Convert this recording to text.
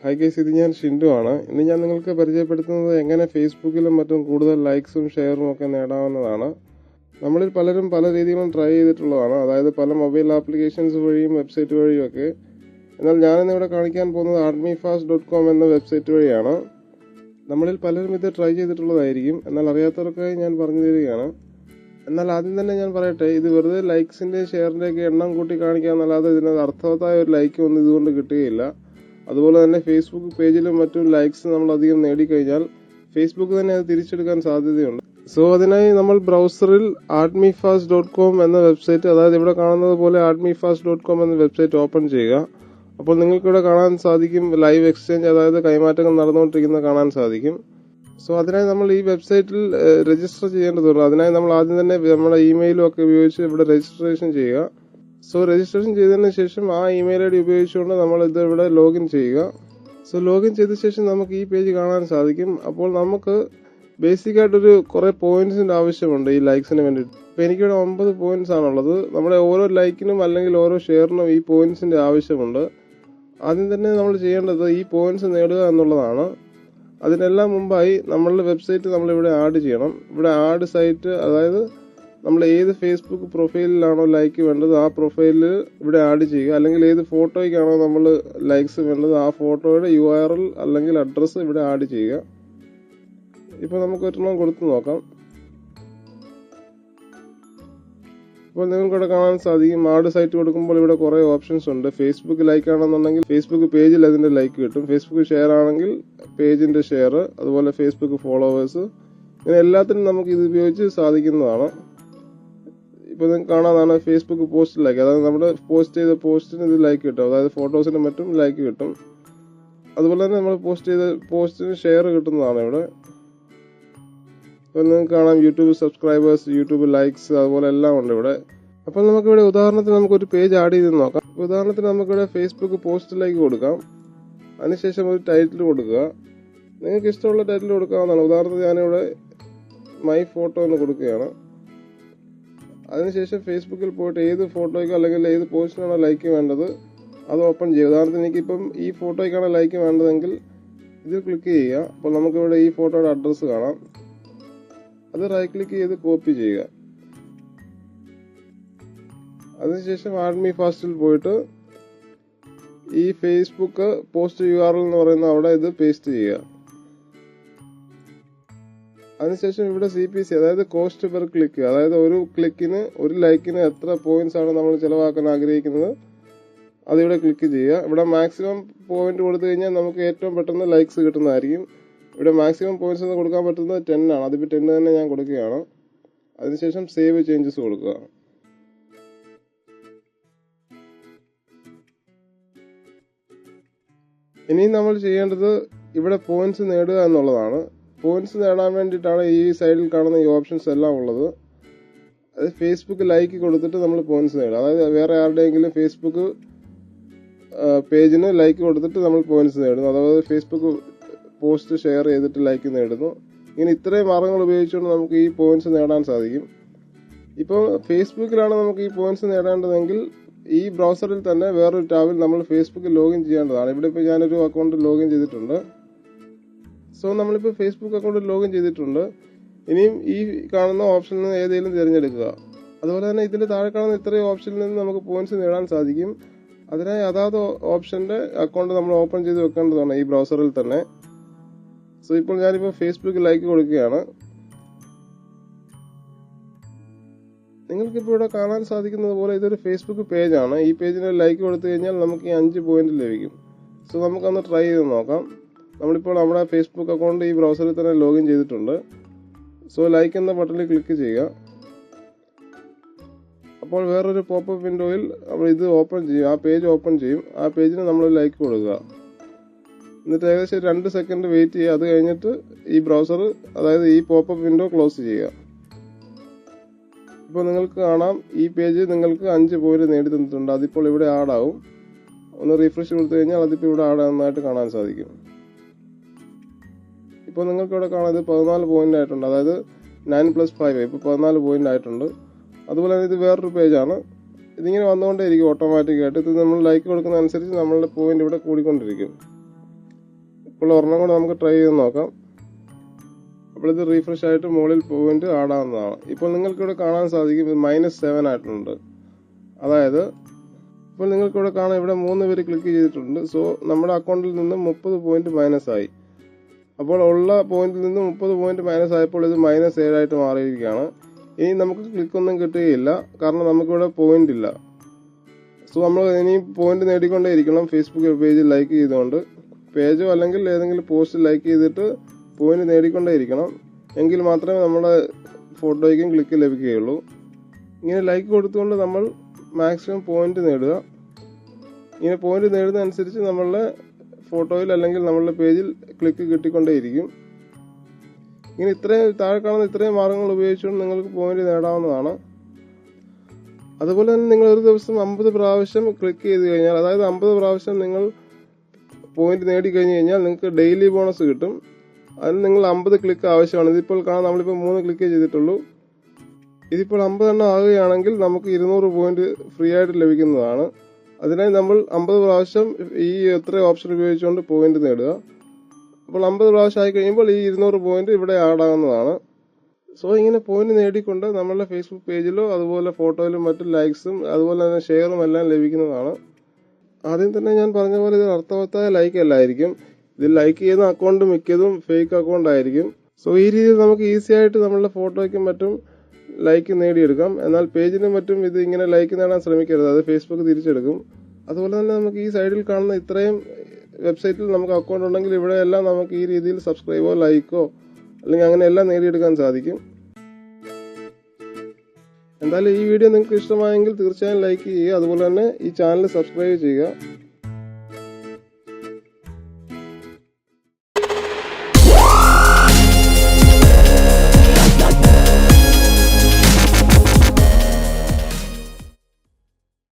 Hi guys, ഇത് ഞാൻ ഷിൻഡു ആണ്. ഇന്ന് ഞാൻ നിങ്ങൾക്ക് പരിചയപ്പെടുത്തുന്നത് എങ്ങനെ ഫേസ്ബുക്കിലും മറ്റും കൂടുതൽ ലൈക്സും ഷെയറും ഒക്കെ നേടാവുന്നതാണ്. നമ്മളിൽ പലരും പല രീതികളും ട്രൈ ചെയ്തിട്ടുള്ളതാണ്, അതായത് പല മൊബൈൽ ആപ്ലിക്കേഷൻസ് വഴിയും വെബ്സൈറ്റ് വഴിയും ഒക്കെ. എന്നാൽ ഞാനിന്നിവിടെ കാണിക്കാൻ പോകുന്നത് armyfast.com എന്ന വെബ്സൈറ്റ് വഴിയാണ്. നമ്മളിൽ പലരും ഇത് ട്രൈ ചെയ്തിട്ടുള്ളതായിരിക്കും, എന്നാൽ അറിയാത്തവർക്കായി ഞാൻ പറഞ്ഞു തരികയാണ്. എന്നാൽ ആദ്യം തന്നെ ഞാൻ പറയട്ടെ, ഇത് വെറുതെ ലൈക്സിൻ്റെയും ഷെയറിൻ്റെയൊക്കെ എണ്ണം കൂട്ടി കാണിക്കാമെന്നല്ലാതെ ഇതിന് അർത്ഥവത്തായ ഒരു ലൈക്ക് ഒന്നും ഇതുകൊണ്ട് കിട്ടുകയില്ല. അതുപോലെ തന്നെ ഫേസ്ബുക്ക് പേജിലും മറ്റും ലൈക്സ് നമ്മൾ അധികം നേടിക്കഴിഞ്ഞാൽ ഫേസ്ബുക്ക് തന്നെ അത് തിരിച്ചെടുക്കാൻ സാധ്യതയുണ്ട്. സോ അതിനായി നമ്മൾ ബ്രൗസറിൽ armyfast.com എന്ന വെബ്സൈറ്റ്, അതായത് ഇവിടെ കാണുന്നത് പോലെ armyfast.com എന്ന വെബ്സൈറ്റ് ഓപ്പൺ ചെയ്യുക. അപ്പോൾ നിങ്ങൾക്കിവിടെ കാണാൻ സാധിക്കും ലൈവ് എക്സ്ചേഞ്ച്, അതായത് കൈമാറ്റങ്ങൾ നടന്നുകൊണ്ടിരിക്കുന്നത് കാണാൻ സാധിക്കും. സോ അതിനായി നമ്മൾ ഈ വെബ്സൈറ്റിൽ രജിസ്റ്റർ ചെയ്യേണ്ടതുണ്ട്. അതിനായി നമ്മൾ ആദ്യം തന്നെ നമ്മുടെ ഇമെയിലും ഒക്കെ ഉപയോഗിച്ച് ഇവിടെ രജിസ്ട്രേഷൻ ചെയ്യുക. സോ രജിസ്ട്രേഷൻ ചെയ്തതിന് ശേഷം ആ ഇമെയിൽ ഐ ഡി ഉപയോഗിച്ചുകൊണ്ട് നമ്മൾ ഇത് ഇവിടെ ലോഗിൻ ചെയ്യുക. സോ ലോഗിൻ ചെയ്ത ശേഷം നമുക്ക് ഈ പേജ് കാണാൻ സാധിക്കും. അപ്പോൾ നമുക്ക് ബേസിക് ആയിട്ടൊരു കുറെ പോയിന്റ്സിന്റെ ആവശ്യമുണ്ട് ഈ ലൈക്സിന് വേണ്ടിയിട്ട്. അപ്പോൾ എനിക്കിവിടെ 9 പോയിന്റ്സ് ആണുള്ളത്. നമ്മുടെ ഓരോ ലൈക്കിനും അല്ലെങ്കിൽ ഓരോ ഷെയറിനും ഈ പോയിന്റ്സിന്റെ ആവശ്യമുണ്ട്. ആദ്യം തന്നെ നമ്മൾ ചെയ്യേണ്ടത് ഈ പോയിന്റ്സ് നേടുക എന്നുള്ളതാണ്. അതിനെല്ലാം മുമ്പായി നമ്മളുടെ വെബ്സൈറ്റ് നമ്മളിവിടെ ആഡ് ചെയ്യണം. ഇവിടെ ആഡ് സൈറ്റ്, അതായത് നമ്മൾ ഏത് ഫേസ്ബുക്ക് പ്രൊഫൈലിലാണോ ലൈക്ക് വേണ്ടത് ആ പ്രൊഫൈലിൽ ഇവിടെ ആഡ് ചെയ്യുക. അല്ലെങ്കിൽ ഏത് ഫോട്ടോയ്ക്കാണോ നമ്മൾ ലൈക്സ് വേണ്ടത് ആ ഫോട്ടോയുടെ URL അല്ലെങ്കിൽ അഡ്രസ്സ് ഇവിടെ ആഡ് ചെയ്യുക. ഇപ്പോൾ നമുക്ക് ഒരെണ്ണം കൊടുത്തു നോക്കാം. ഇപ്പോൾ നിങ്ങൾക്കിവിടെ കാണാൻ സാധിക്കും ആഡ് സൈറ്റ് കൊടുക്കുമ്പോൾ ഇവിടെ കുറേ ഓപ്ഷൻസ് ഉണ്ട്. ഫേസ്ബുക്ക് ലൈക്ക് ആണെന്നുണ്ടെങ്കിൽ ഫേസ്ബുക്ക് പേജിൽ അതിന്റെ ലൈക്ക് കിട്ടും. ഫേസ്ബുക്ക് ഷെയർ ആണെങ്കിൽ പേജിന്റെ ഷെയർ, അതുപോലെ ഫേസ്ബുക്ക് ഫോളോവേഴ്സ്, ഇങ്ങനെ എല്ലാത്തിനും നമുക്ക് ഇത് ഉപയോഗിച്ച് സാധിക്കുന്നതാണ്. ഇപ്പോൾ നിങ്ങൾക്ക് കാണാതാണ് ഫേസ്ബുക്ക് പോസ്റ്റ് ലൈക്ക്, അതായത് നമ്മുടെ പോസ്റ്റ് ചെയ്ത പോസ്റ്റിന് ഇത് ലൈക്ക് കിട്ടും, അതായത് ഫോട്ടോസിന് മറ്റും ലൈക്ക് കിട്ടും. അതുപോലെ തന്നെ നമ്മൾ പോസ്റ്റ് ചെയ്ത പോസ്റ്റിന് ഷെയർ കിട്ടുന്നതാണ് ഇവിടെ. ഇപ്പോൾ നിങ്ങൾക്ക് കാണാം യൂട്യൂബ് സബ്സ്ക്രൈബേഴ്സ്, യൂട്യൂബ് ലൈക്സ്, അതുപോലെ എല്ലാം ഉണ്ട് ഇവിടെ. അപ്പോൾ നമുക്കിവിടെ ഉദാഹരണത്തിന് നമുക്കൊരു പേജ് ആഡ് ചെയ്ത് നോക്കാം. ഉദാഹരണത്തിന് നമുക്കിവിടെ ഫേസ്ബുക്ക് പോസ്റ്റിലേക്ക് കൊടുക്കാം. അതിനുശേഷം ഒരു ടൈറ്റിൽ കൊടുക്കുക. നിങ്ങൾക്ക് ഇഷ്ടമുള്ള ടൈറ്റിൽ കൊടുക്കാവുന്നതാണ്. ഉദാഹരണത്തിന് ഞാനിവിടെ മൈ ഫോട്ടോ എന്ന് കൊടുക്കുകയാണ്. അതിനുശേഷം ഫേസ്ബുക്കിൽ പോയിട്ട് ഏത് ഫോട്ടോയ്ക്കോ അല്ലെങ്കിൽ ഏത് പോസ്റ്റിനാണോ ലൈക്ക് വേണ്ടത് അത് ഓപ്പൺ ചെയ്യുക. ഉദാഹരണത്തിന് എനിക്കിപ്പം ഈ ഫോട്ടോയ്ക്കാണ് ലൈക്ക് വേണ്ടതെങ്കിൽ ഇത് ക്ലിക്ക് ചെയ്യുക. അപ്പോൾ നമുക്കിവിടെ ഈ ഫോട്ടോയുടെ അഡ്രസ്സ് കാണാം. അത് റൈറ്റ് ക്ലിക്ക് ചെയ്ത് കോപ്പി ചെയ്യുക. അതിനുശേഷം armyfastൽ പോയിട്ട് ഈ ഫേസ്ബുക്ക് പോസ്റ്റ് URL എന്ന് പറയുന്ന അവിടെ ഇത് പേസ്റ്റ് ചെയ്യുക. അതിനുശേഷം ഇവിടെ CPC, അതായത് കോസ്റ്റ് പെർ ക്ലിക്ക്, അതായത് ഒരു ക്ലിക്കിന് ഒരു ലൈക്കിന് എത്ര പോയിന്റ്സ് ആണ് നമ്മൾ ചിലവാക്കാൻ ആഗ്രഹിക്കുന്നത് അതിവിടെ ക്ലിക്ക് ചെയ്യുക. ഇവിടെ മാക്സിമം പോയിന്റ് കൊടുത്തു കഴിഞ്ഞാൽ നമുക്ക് ഏറ്റവും പെട്ടെന്ന് ലൈക്സ് കിട്ടുന്നതായിരിക്കും. ഇവിടെ മാക്സിമം പോയിന്റ്സ് എന്ന് കൊടുക്കാൻ പറ്റുന്നത് 10 ആണ്. അതിപ്പോൾ 10 തന്നെ ഞാൻ കൊടുക്കുകയാണ്. അതിനുശേഷം സേവ് ചേഞ്ചസ് കൊടുക്കുക. ഇനിയും നമ്മൾ ചെയ്യേണ്ടത് ഇവിടെ പോയിന്റ്സ് നേടുക എന്നുള്ളതാണ്. പോയിന്റ്സ് നേടാൻ വേണ്ടിയിട്ടാണ് ഈ സൈഡിൽ കാണുന്ന ഈ ഓപ്ഷൻസ് എല്ലാം ഉള്ളത്. അത് ഫേസ്ബുക്ക് ലൈക്ക് കൊടുത്തിട്ട് നമ്മൾ പോയിന്റ്സ് നേടുക. അതായത് വേറെ ആരുടെയെങ്കിലും ഫേസ്ബുക്ക് പേജിന് ലൈക്ക് കൊടുത്തിട്ട് നമ്മൾ പോയിന്റ്സ് നേടുന്നു. അതായത് ഫേസ്ബുക്ക് പോസ്റ്റ് ഷെയർ ചെയ്തിട്ട് ലൈക്ക് നേടുന്നു. ഇങ്ങനെ ഇത്രയും മാർഗങ്ങൾ ഉപയോഗിച്ചുകൊണ്ട് നമുക്ക് ഈ പോയിന്റ്സ് നേടാൻ സാധിക്കും. ഇപ്പോൾ ഫേസ്ബുക്കിലാണ് നമുക്ക് ഈ പോയിന്റ്സ് നേടേണ്ടതെങ്കിൽ ഈ ബ്രൗസറിൽ തന്നെ വേറൊരു ടാബിൽ നമ്മൾ ഫേസ്ബുക്കിൽ ലോഗിൻ ചെയ്യേണ്ടതാണ്. ഇവിടെ ഇപ്പോൾ ഞാനൊരു അക്കൗണ്ട് ലോഗിൻ ചെയ്തിട്ടുണ്ട്. സോ നമ്മളിപ്പോൾ ഫേസ്ബുക്ക് അക്കൗണ്ട് ലോഗിൻ ചെയ്തിട്ടുണ്ട്. ഇനിയും ഈ കാണുന്ന ഓപ്ഷനിൽ നിന്ന് ഏതെങ്കിലും തിരഞ്ഞെടുക്കുക. അതുപോലെ തന്നെ ഇതിന്റെ താഴെ കാണുന്ന ഇത്രയും ഓപ്ഷനിൽ നിന്ന് നമുക്ക് പോയിന്റ്സ് നേടാൻ സാധിക്കും. അതിനായി അതാത് ഓപ്ഷന്റെ അക്കൗണ്ട് നമ്മൾ ഓപ്പൺ ചെയ്ത് വെക്കേണ്ടതാണ് ഈ ബ്രൗസറിൽ തന്നെ. സോ ഇപ്പോൾ ഞാനിപ്പോൾ ഫേസ്ബുക്ക് ലൈക്ക് കൊടുക്കുകയാണ്. നിങ്ങൾക്കിപ്പോൾ ഇവിടെ കാണാൻ സാധിക്കുന്നത് പോലെ ഇതൊരു ഫേസ്ബുക്ക് പേജാണ്. ഈ പേജിന് ലൈക്ക് കൊടുത്തു കഴിഞ്ഞാൽ നമുക്ക് ഈ 5 പോയിന്റ് ലഭിക്കും. സോ നമുക്കൊന്ന് ട്രൈ ചെയ്ത് നോക്കാം. നമ്മളിപ്പോൾ നമ്മുടെ ഫേസ്ബുക്ക് അക്കൗണ്ട് ഈ ബ്രൗസറിൽ തന്നെ ലോഗിൻ ചെയ്തിട്ടുണ്ട്. സോ ലൈക്ക് എന്ന ബട്ടണിൽ ക്ലിക്ക് ചെയ്യുക. അപ്പോൾ വേറൊരു പോപ്പപ്പ് വിൻഡോയിൽ നമ്മൾ ഇത് ഓപ്പൺ ചെയ്യും, ആ പേജ് ഓപ്പൺ ചെയ്യും. ആ പേജിന് നമ്മൾ ലൈക്ക് കൊടുക്കുക. എന്നിട്ട് ഏകദേശം 2 സെക്കൻഡ് വെയിറ്റ് ചെയ്യുക. അത് കഴിഞ്ഞിട്ട് ഈ ബ്രൗസർ, അതായത് ഈ പോപ്പപ്പ് വിൻഡോ ക്ലോസ് ചെയ്യുക. ഇപ്പോൾ നിങ്ങൾക്ക് കാണാം ഈ പേജ് നിങ്ങൾക്ക് 5 പോയിന്റ് നേടി തന്നിട്ടുണ്ട്. അതിപ്പോൾ ഇവിടെ ആഡ് ആവും. ഒന്ന് റീഫ്രഷ് കൊടുത്തു കഴിഞ്ഞാൽ അതിപ്പോൾ ഇവിടെ ആഡ് ആവുന്നതായിട്ട് കാണാൻ സാധിക്കും. ഇപ്പോൾ നിങ്ങൾക്ക് ഇവിടെ കാണാം ഇത് 14 പോയിന്റ് ആയിട്ടുണ്ട്. അതായത് 9+5 ഇപ്പോൾ 14 പോയിന്റ് ആയിട്ടുണ്ട്. അതുപോലെ തന്നെ ഇത് വേറൊരു പേജാണ്. ഇതിങ്ങനെ വന്നുകൊണ്ടേയിരിക്കും ഓട്ടോമാറ്റിക്കായിട്ട്. ഇത് നമ്മൾ ലൈക്ക് കൊടുക്കുന്ന അനുസരിച്ച് നമ്മളുടെ പോയിന്റ് ഇവിടെ കൂടിക്കൊണ്ടിരിക്കും. ഇപ്പോൾ ഒരെണ്ണം കൂടെ നമുക്ക് ട്രൈ ചെയ്ത് നോക്കാം. അപ്പോൾ ഇത് റീഫ്രഷ് ആയിട്ട് മുകളിൽ പോയിന്റ് ആടാവുന്നതാണ്. ഇപ്പോൾ നിങ്ങൾക്കിവിടെ കാണാൻ സാധിക്കും ഇത് -7 ആയിട്ടുണ്ട്. അതായത് ഇപ്പോൾ നിങ്ങൾക്കിവിടെ കാണാം ഇവിടെ 3 പേര് ക്ലിക്ക് ചെയ്തിട്ടുണ്ട്. സോ നമ്മുടെ അക്കൗണ്ടിൽ നിന്ന് 30 പോയിന്റ് മൈനസ് ആയി. അപ്പോൾ ഉള്ള പോയിന്റിൽ നിന്ന് 30 പോയിന്റ് മൈനസ് ആയപ്പോൾ ഇത് -7 ആയിട്ട് മാറിയിരിക്കുകയാണ്. ഇനി നമുക്ക് ക്ലിക്കൊന്നും കിട്ടുകയില്ല, കാരണം നമുക്കിവിടെ പോയിന്റ് ഇല്ല. സോ നമ്മൾ ഇനി പോയിന്റ് നേടിക്കൊണ്ടേയിരിക്കണം ഫേസ്ബുക്ക് പേജ് ലൈക്ക് ചെയ്തുകൊണ്ട്. പേജോ അല്ലെങ്കിൽ ഏതെങ്കിലും പോസ്റ്റ് ലൈക്ക് ചെയ്തിട്ട് പോയിന്റ് നേടിക്കൊണ്ടേയിരിക്കണം. എങ്കിൽ മാത്രമേ നമ്മുടെ ഫോട്ടോയ്ക്കും ക്ലിക്ക് ലഭിക്കുകയുള്ളൂ. ഇങ്ങനെ ലൈക്ക് കൊടുത്തുകൊണ്ട് നമ്മൾ മാക്സിമം പോയിന്റ് നേടുക. ഇങ്ങനെ പോയിന്റ് നേടുന്നതനുസരിച്ച് നമ്മളുടെ ഫോട്ടോയിൽ അല്ലെങ്കിൽ നമ്മളുടെ പേജിൽ ക്ലിക്ക് കിട്ടിക്കൊണ്ടേയിരിക്കും. ഇങ്ങനെ ഇത്രയും താഴെ കാണുന്ന ഇത്രയും മാർഗങ്ങൾ ഉപയോഗിച്ചുകൊണ്ട് നിങ്ങൾക്ക് പോയിന്റ് നേടാവുന്നതാണ്. അതുപോലെ തന്നെ നിങ്ങൾ ഒരു ദിവസം 50 പ്രാവശ്യം ക്ലിക്ക് ചെയ്ത് കഴിഞ്ഞാൽ, അതായത് 50 പ്രാവശ്യം നിങ്ങൾ പോയിന്റ് നേടിക്കഴിഞ്ഞ് കഴിഞ്ഞാൽ നിങ്ങൾക്ക് ഡെയിലി ബോണസ് കിട്ടും. അതിന് നിങ്ങൾ 50 ക്ലിക്ക് ആവശ്യമാണ്. ഇതിപ്പോൾ കാണാം, നമ്മളിപ്പോൾ 3 ക്ലിക്ക് ചെയ്തിട്ടുള്ളൂ. ഇതിപ്പോൾ 50 എണ്ണം ആകുകയാണെങ്കിൽ നമുക്ക് 200 പോയിന്റ് ഫ്രീ ആയിട്ട് ലഭിക്കുന്നതാണ്. അതിനായി നമ്മൾ 50 പ്രാവശ്യം ഈ എത്ര ഓപ്ഷൻ ഉപയോഗിച്ചുകൊണ്ട് പോയിന്റ് നേടുക. അപ്പോൾ 50 പ്രാവശ്യം ആയി കഴിയുമ്പോൾ ഈ 200 പോയിന്റ് ഇവിടെ ആഡ് ആകുന്നതാണ്. സോ ഇങ്ങനെ പോയിന്റ് നേടിക്കൊണ്ട് നമ്മളുടെ ഫേസ്ബുക്ക് പേജിലോ അതുപോലെ ഫോട്ടോയിലും മറ്റും ലൈക്സും അതുപോലെ തന്നെ ഷെയറും എല്ലാം ലഭിക്കുന്നതാണ്. ആദ്യം തന്നെ ഞാൻ പറഞ്ഞ പോലെ ഇത് അർത്ഥവത്തായ ലൈക്ക് അല്ലായിരിക്കും. ഇത് ലൈക്ക് ചെയ്യുന്ന അക്കൗണ്ട് മിക്കതും ഫേക്ക് അക്കൗണ്ട് ആയിരിക്കും. സോ ഈ രീതിയിൽ നമുക്ക് ഈസി ആയിട്ട് നമ്മളുടെ ഫോട്ടോയ്ക്കും മറ്റും ലൈക്ക് നേടിയെടുക്കാം. എന്നാൽ പേജിനും മറ്റും ഇത് ഇങ്ങനെ ലൈക്ക് നേടാൻ ശ്രമിക്കരുത്, അത് ഫേസ്ബുക്ക് തിരിച്ചെടുക്കും. അതുപോലെ തന്നെ നമുക്ക് ഈ സൈഡിൽ കാണുന്ന ഇത്രയും വെബ്സൈറ്റിൽ നമുക്ക് അക്കൗണ്ട് ഉണ്ടെങ്കിൽ ഇവിടെയെല്ലാം നമുക്ക് ഈ രീതിയിൽ സബ്സ്ക്രൈബോ ലൈക്കോ അല്ലെങ്കിൽ അങ്ങനെ എല്ലാം നേടിയെടുക്കാൻ സാധിക്കും. എന്തായാലും ഈ വീഡിയോ നിങ്ങൾക്ക് ഇഷ്ടമായെങ്കിൽ തീർച്ചയായും ലൈക്ക് ചെയ്യുക. അതുപോലെ തന്നെ ഈ ചാനൽ സബ്സ്ക്രൈബ് ചെയ്യുക.